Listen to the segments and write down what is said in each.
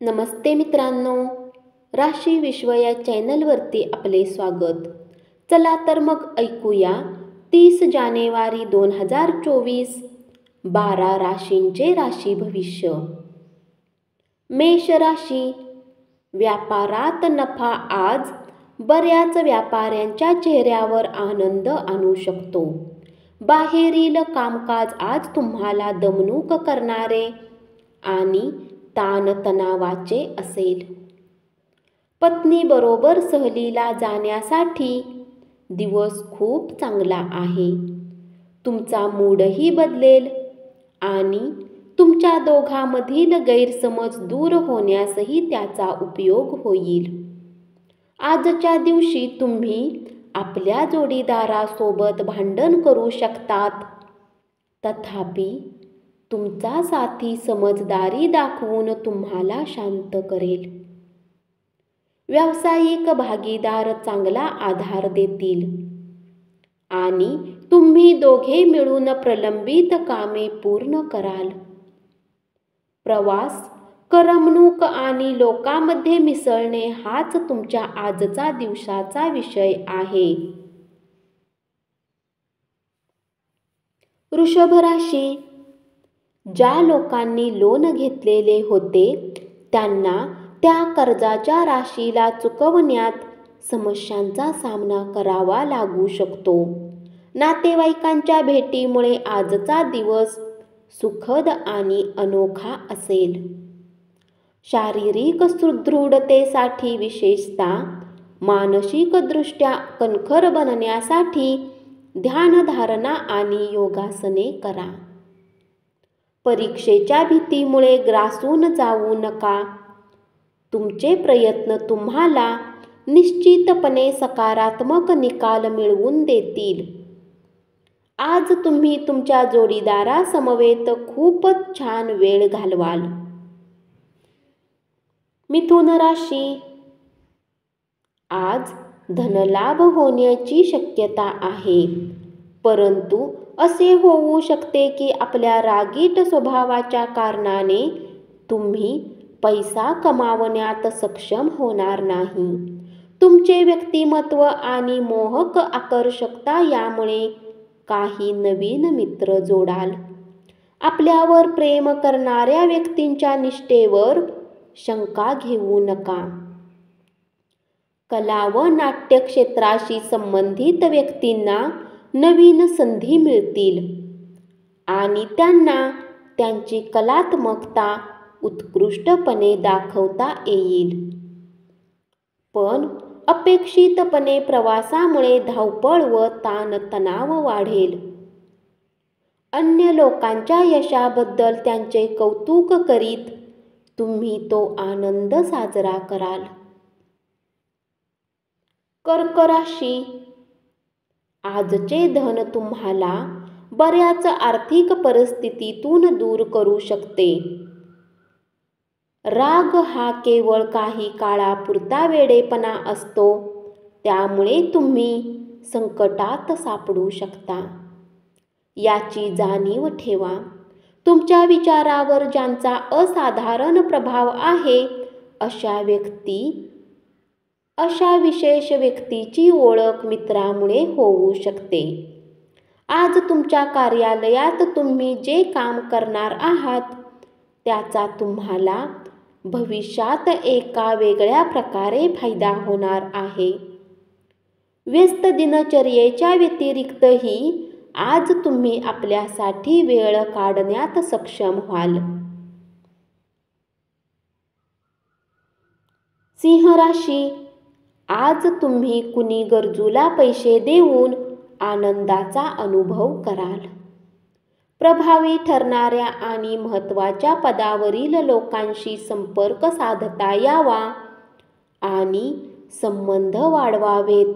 नमस्ते मित्रांनो, राशी विश्व या चॅनलवरती आपले स्वागत. चला तर मग ऐकूया 30 जानेवारी 2024 12 राशींचे राशी भविष्य. मेष राशी. व्यापारात नफा आज बऱ्याच व्यापाऱ्यांच्या चेहऱ्यावर आनंद आणू शकतो. बाहेरील कामकाज आज तुम्हाला दमणूक करणारे आणि ताणतणावाचे असेल. पत्नीबरोबर सहलीला जाण्यासाठी दिवस खूप चांगला आहे. तुमचा मूडही बदलेल आणि तुमच्या दोघांमधील गैरसमज दूर होण्यासही त्याचा उपयोग होईल. आजच्या दिवशी तुम्ही आपल्या जोडीदारासोबत भांडण करू शकतात, तथापि तुमचा साथी समजदारी दाखवून तुम्हाला शांत करेल. व्यावसायिक भागीदार चांगला आधार देतील आणि तुम्ही दोघे मिळून प्रलंबित कामे पूर्ण कराल. प्रवास, करमणूक आणि लोकांमध्ये मिसळणे हाच तुमच्या आजचा दिवसाचा विषय आहे. वृषभ राशी. ज्या लोकांनी लोन घेतलेले होते त्यांना त्या कर्जाच्या राशीला चुकवण्यात समस्यांचा सामना करावा लागू शकतो. नातेवाईकांच्या भेटीमुळे आजचा दिवस सुखद आणि अनोखा असेल. शारीरिक सुदृढतेसाठी, विशेषतः मानसिकदृष्ट्या कणखर बनण्यासाठी ध्यानधारणा आणि योगासने करा. परीक्षेच्या भीतीमुळे ग्रासून जाऊ नका. तुमचे प्रयत्न तुम्हाला निश्चितपणे सकारात्मक निकाल मिळवून देतील. आज तुम्ही तुमच्या जोडीदारासमवेत खूपच छान वेळ घालवाल. मिथुन राशी. आज धनलाभ होण्याची शक्यता आहे, परंतु असे होऊ शकते की आपल्या रागीट स्वभावाच्या कारणाने तुम्ही पैसा कमावण्यात सक्षम होणार नाही. तुमचे व्यक्तिमत्व आणि मोहक आकर्षकता यामुळे काही नवीन मित्र जोडाल. आपल्यावर प्रेम करणाऱ्या व्यक्तींच्या निष्ठेवर शंका घेऊ नका. कला व नाट्य क्षेत्राशी संबंधित व्यक्तींना नवीन संधी मिळतील आणि त्यांना त्यांची कलात्मकता उत्कृष्टपणे दाखवता येईल. पण अपेक्षितपणे प्रवासामुळे धावपळ व ताणतणाव वाढेल. अन्य लोकांच्या यशाबद्दल त्यांचे कौतुक करीत तुम्ही तो आनंद साजरा कराल. कर्क राशी. आजचे धन तुम्हाला बऱ्याच आर्थिक परिस्थितीतून दूर करू शकते. राग हा केवळ काही काळापुरता वेडेपणा असतो, त्यामुळे तुम्ही संकटात सापडू शकता. याची जाणीव ठेवा. तुमच्या विचारावर ज्यांचा असाधारण प्रभाव आहे अशा विशेष व्यक्तीची ओळख मित्रामुळे होऊ शकते. आज तुमच्या कार्यालयात तुम्ही जे काम करणार आहात त्याचा तुम्हाला भविष्यात एका वेगळ्या प्रकारे फायदा होणार आहे. व्यस्त दिनचर्येच्या व्यतिरिक्तही आज तुम्ही आपल्यासाठी वेळ काढण्यात सक्षम व्हाल. सिंह राशी. आज तुम्ही कुणी गरजूला पैसे देऊन आनंदाचा अनुभव कराल. प्रभावी ठरणाऱ्या आणि महत्त्वाच्या पदावरील लोकांशी संपर्क साधता यावा आणि संबंध वाढवावेत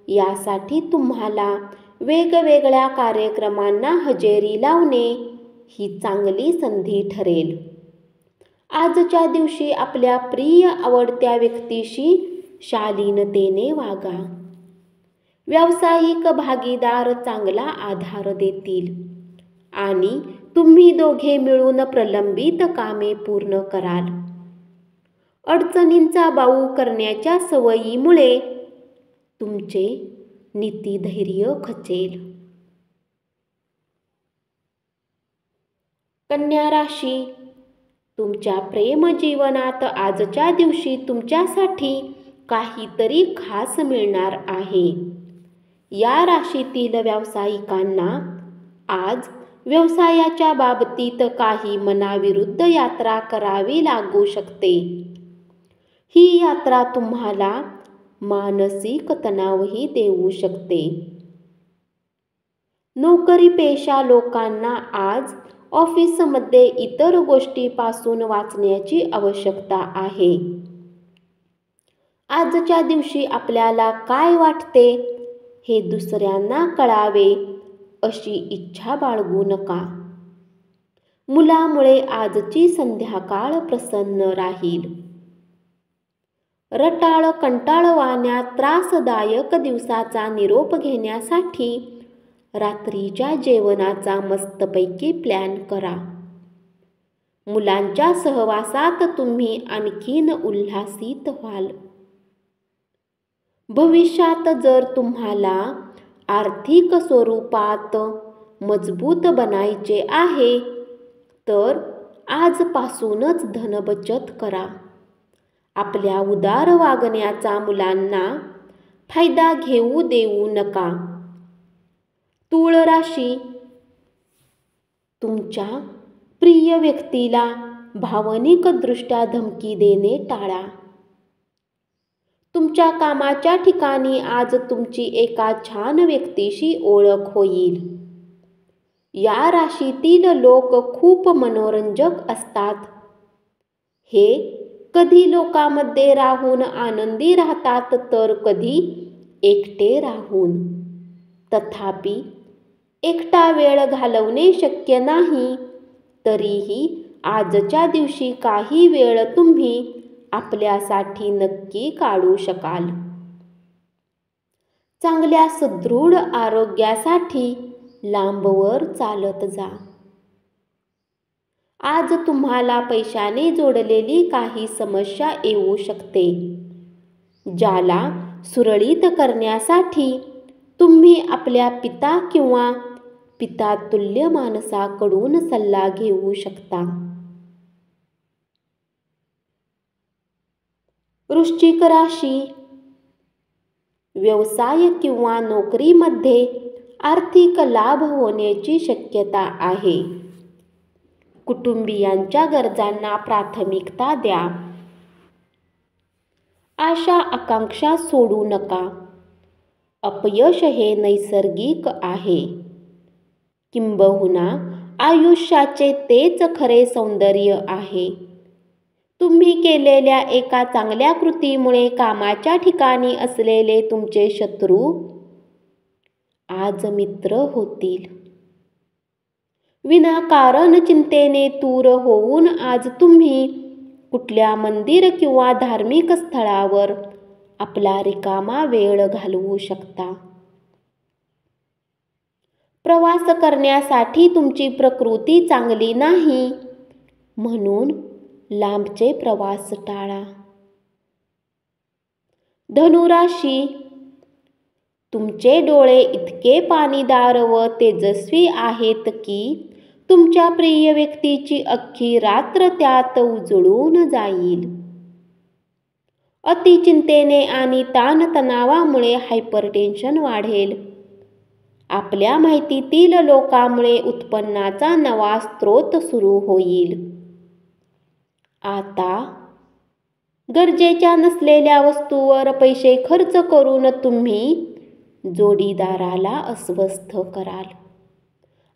यासाठी तुम्हाला वेगवेगळ्या कार्यक्रमांना हजेरी लावणे ही चांगली संधी ठरेल. आजच्या दिवशी आपल्या प्रिय आवडत्या व्यक्तीशी शालीनतेने वागा. व्यावसायिक भागीदार चांगला आधार देतील आणि तुम्ही दोघे मिळून प्रलंबित कामे पूर्ण कराल. अडचणींचा बाऊ करण्याच्या सवयीमुळे तुमचे नीतिधैर्य खचेल. कन्या राशी, तुमच्या प्रेमजीवनात आजच्या दिवशी तुमच्यासाठी काहीतरी खास मिळणार आहे. या राशीतील व्यावसायिकांना आज व्यवसायाच्या बाबतीत काही मनाविरुद्ध यात्रा करावी लागू शकते. ही यात्रा तुम्हाला मानसिक तणावही देऊ शकते. नोकरीपेशा लोकांना आज ऑफिसमध्ये इतर गोष्टींपासून वाचण्याची आवश्यकता आहे. आजच्या दिवशी आपल्याला काय वाटते हे दुसऱ्यांना कळावे अशी इच्छा बाळगू नका. मुलामुळे आजची संध्याकाळ प्रसन्न राहील. रटाळ कंटाळवाण्या त्रासदायक दिवसाचा निरोप घेण्यासाठी रात्रीच्या जेवणाचा मस्तपैकी प्लॅन करा. मुलांच्या सहवासात तुम्ही आणखीन उल्हासित व्हाल. भविष्यात जर तुम्हाला आर्थिक स्वरूपात मजबूत बनायचे आहे तर आजपासूनच धनबचत करा. आपल्या उदार वागण्याचा मुलांना फायदा घेऊ देऊ नका. तूळ राशी, तुमच्या प्रिय व्यक्तीला भावनिकदृष्ट्या धमकी देणे टाळा. तुमच्या कामाच्या ठिकाणी आज तुमची एका छान व्यक्तीशी ओळख होईल. या राशीतील लोक खूप मनोरंजक असतात. हे कधी लोकांमध्ये राहून आनंदी राहतात तर कधी एकटे राहून. तथापि एकटा वेळ घालवणे शक्य नाही, तरीही आजच्या दिवशी काही वेळ तुम्ही आपल्यासाठी नक्की काढू शकाल. चांगल्या सुदृढ आरोग्यासाठी लांबवर चालत जा. आज तुम्हाला पैशाने जोडलेली काही समस्या येऊ शकते, ज्याला सुरळीत करण्यासाठी तुम्ही आपल्या पिता किंवा पितातुल्य माणसाकडून सल्ला घेऊ शकता. वृश्चिक राशी, व्यवसाय किंवा नोकरीमध्ये आर्थिक लाभ होण्याची शक्यता आहे. कुटुंबियांच्या गरजांना प्राथमिकता द्या. आशा आकांक्षा सोडू नका. अपयश हे नैसर्गिक आहे. किंबहुना आयुष्याचे तेच खरे सौंदर्य आहे. तुम्ही केलेल्या एका चांगल्या कृतीमुळे कामाच्या ठिकाणी असलेले तुमचे शत्रू आज मित्र होतील. विनाकारण चिंतेने तूर होऊन आज तुम्ही कुठल्या मंदिर किंवा धार्मिक स्थळावर आपला रिकामा वेळ घालवू शकता. प्रवास करण्यासाठी तुमची प्रकृती चांगली नाही, म्हणून लांबचे प्रवास टाळा. धनुराशी, तुमचे डोळे इतके पाणीदार व तेजस्वी आहेत की तुमच्या प्रिय व्यक्तीची अख्खी रात्र त्यात उजळून जाईल. अतिचिंतेने आणि ताणतणावामुळे हायपरटेन्शन वाढेल. आपल्या माहितीतील लोकांमुळे उत्पन्नाचा नवा स्रोत सुरू होईल. आता गरजेच्या नसलेल्या वस्तूवर पैसे खर्च करून तुम्ही जोडीदाराला अस्वस्थ कराल.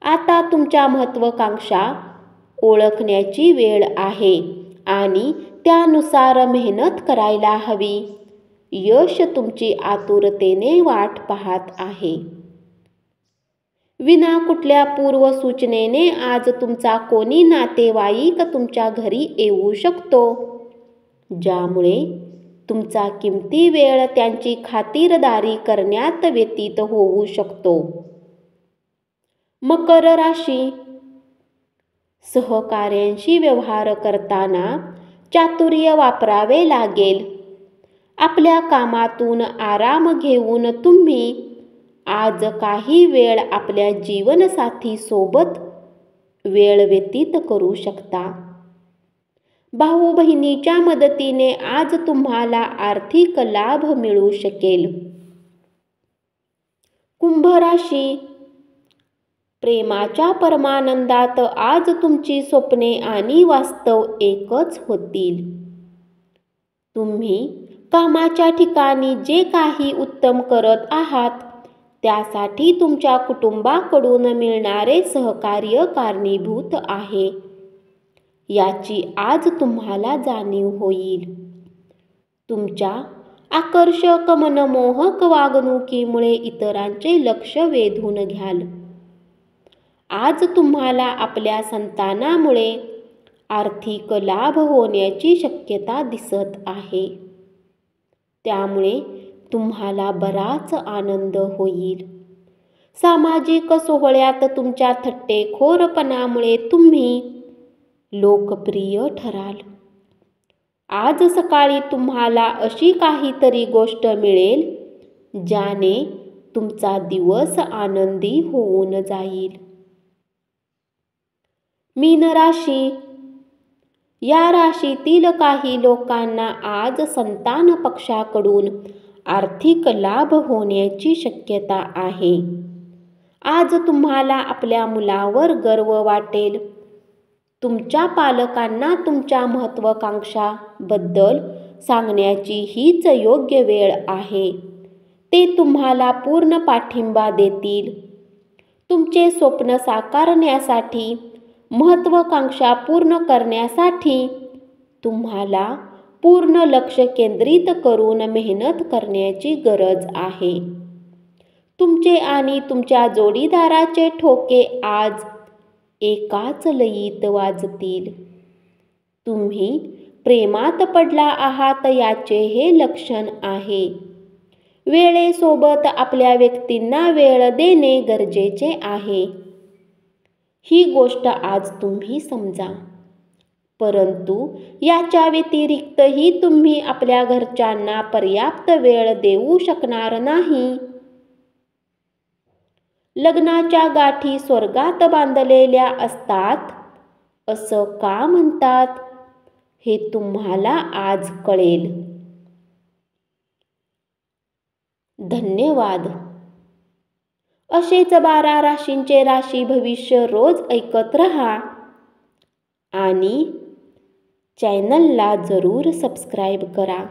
आता तुमच्या महत्त्वाकांक्षा ओळखण्याची वेळ आहे आणि त्यानुसार मेहनत करायला हवी. यश तुमची आतुरतेने वाट पाहत आहे. विना कुठल्या पूर्वसूचनेने आज तुमचा कोणी नातेवाईक तुमच्या घरी येऊ शकतो, ज्यामुळे तुमचा किमती वेळ त्यांची खातिरदारी करण्यात व्यतीत होऊ शकतो. मकर राशी, सहकाऱ्यांशी व्यवहार करताना चातुर्य वापरावे लागेल. आपल्या कामातून आराम घेऊन तुम्ही आज काही वेळ आपल्या जीवनसाथी सोबत वेळ व्यतीत करू शकता. भाऊ बहिणीच्या मदतीने आज तुम्हाला आर्थिक लाभ मिळू शकेल. कुंभ राशी, प्रेमाच्या परमानंदात आज तुमची स्वप्ने आणि वास्तव एकच होतील. तुम्ही कामाच्या ठिकाणी जे काही उत्तम करत आहात त्यासाठी तुमच्या कुटुंबाकडून मिळणारे सहकार्य कारणीभूत आहे, याची आज तुम्हाला जाणीव होईल. तुमच्या आकर्षक मनमोहक वागणुकीमुळे इतरांचे लक्ष वेधून घ्याल. आज तुम्हाला आपल्या संतानामुळे आर्थिक लाभ होण्याची शक्यता दिसत आहे. त्यामुळे तुम्हाला बराच आनंद होईल. सामाजिक सोहळ्यात तुमच्या थट्टेखोरपणामुळे तुम्ही लोकप्रिय ठराल. आज सकाळी तुम्हाला अशी काहीतरी गोष्ट मिळेल ज्याने तुमचा दिवस आनंदी होऊन जाईल. मीन राशी, या राशीतील काही लोकांना आज संतान पक्षाकडून आर्थिक लाभ होण्याची शक्यता आहे. आज तुम्हाला आपल्या मुलावर गर्व वाटेल. तुमच्या पालकांना तुमच्या महत्त्वाकांक्षाबद्दल सांगण्याची हीच योग्य वेळ आहे. ते तुम्हाला पूर्ण पाठिंबा देतील. तुमचे स्वप्न साकारण्यासाठी, महत्त्वाकांक्षा पूर्ण करण्यासाठी तुम्हाला पूर्ण लक्ष केंद्रित करून मेहनत करण्याची गरज आहे. तुमचे आणि तुमच्या जोडीदाराचे ठोके आज एकाच लयीत वाजतील. तुम्ही प्रेमात पडला आहात याचे हे लक्षण आहे. वेळेसोबत आपल्या व्यक्तींना वेळ देणे गरजेचे आहे. ही गोष्ट आज तुम्ही समजा. परंतु याच्या व्यतिरिक्तही तुम्ही आपल्या घरच्यांना पर्याप्त वेळ देऊ शकणार नाही. लग्नाच्या गाठी स्वर्गात बांधलेल्या असतात असं का म्हणतात हे तुम्हाला आज कळेल. धन्यवाद. असेच 12 राशींचे राशी भविष्य रोज ऐकत रहा आणि चॅनलला जरूर सबस्क्राईब करा.